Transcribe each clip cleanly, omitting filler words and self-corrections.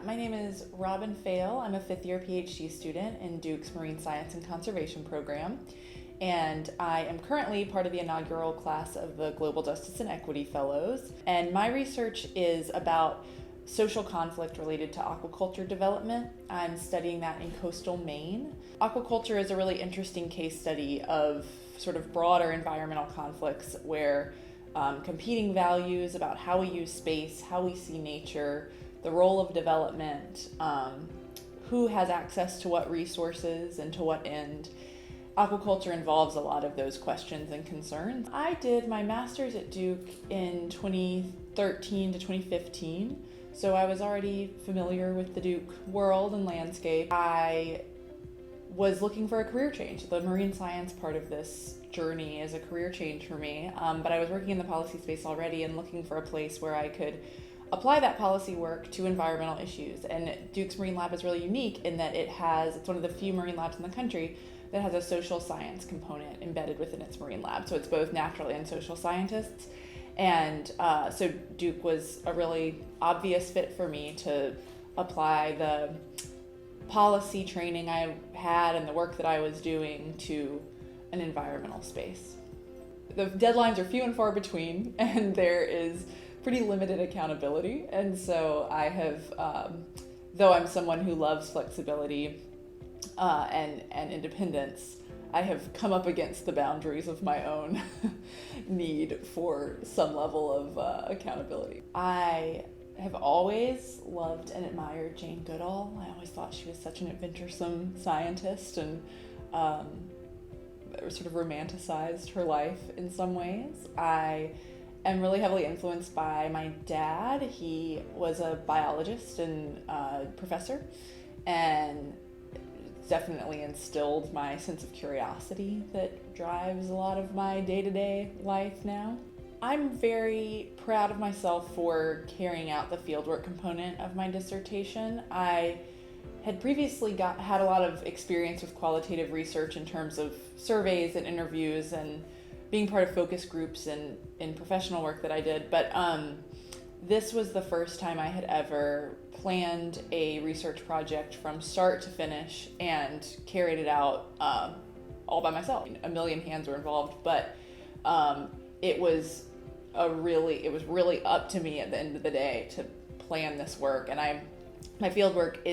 My name is Robin Fail. I'm a fifth-year PhD student in Duke's Marine Science and Conservation program, and I am currently part of the inaugural class of the Global Justice and Equity Fellows. And my research is about social conflict related to aquaculture development. I'm studying that in coastal Maine. Aquaculture is a really interesting case study of sort of broader environmental conflicts where competing values about how we use space, how we see nature, the role of development, who has access to what resources and to what end. Aquaculture involves a lot of those questions and concerns. I did my master's at Duke in 2013 to 2015, so I was already familiar with the Duke world and landscape. I was looking for a career change. The marine science part of this journey is a career change for me, but I was working in the policy space already and looking for a place where I could apply that policy work to environmental issues. And Duke's Marine Lab is really unique in that it's one of the few marine labs in the country that has a social science component embedded within its marine lab. So it's both natural and social scientists. And so Duke was a really obvious fit for me to apply the policy training I had and the work that I was doing to an environmental space. The deadlines are few and far between, and there is pretty limited accountability. And so I have, though I'm someone who loves flexibility and independence, I have come up against the boundaries of my own need for some level of accountability. I have always loved and admired Jane Goodall. I always thought she was such an adventuresome scientist and sort of romanticized her life in some ways. I am really heavily influenced by my dad. He was a biologist and professor, and definitely instilled my sense of curiosity that drives a lot of my day-to-day life now. I'm very proud of myself for carrying out the fieldwork component of my dissertation. I had previously had a lot of experience with qualitative research in terms of surveys and interviews and being part of focus groups and in professional work that I did, but this was the first time I had ever planned a research project from start to finish and carried it out all by myself. A million hands were involved, but it was really up to me at the end of the day to plan this work. And my field work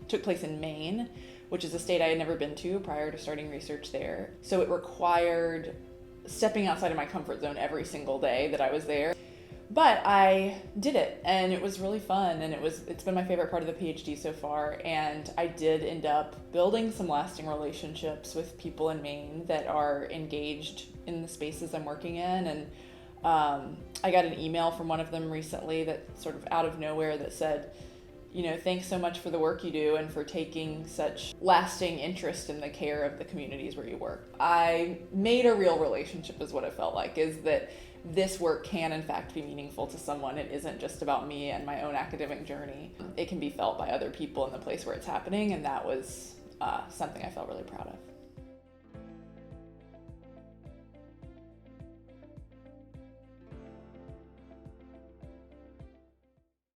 took place in Maine, which is a state I had never been to prior to starting research there. So it required stepping outside of my comfort zone every single day that I was there. But I did it, and it was really fun, and it's been my favorite part of the PhD so far. And I did end up building some lasting relationships with people in Maine that are engaged in the spaces I'm working in. And I got an email from one of them recently that sort of out of nowhere that said, thanks so much for the work you do and for taking such lasting interest in the care of the communities where you work. I made a real relationship is what it felt like, is that this work can in fact be meaningful to someone. It isn't just about me and my own academic journey. It can be felt by other people in the place where it's happening, and that was something I felt really proud of.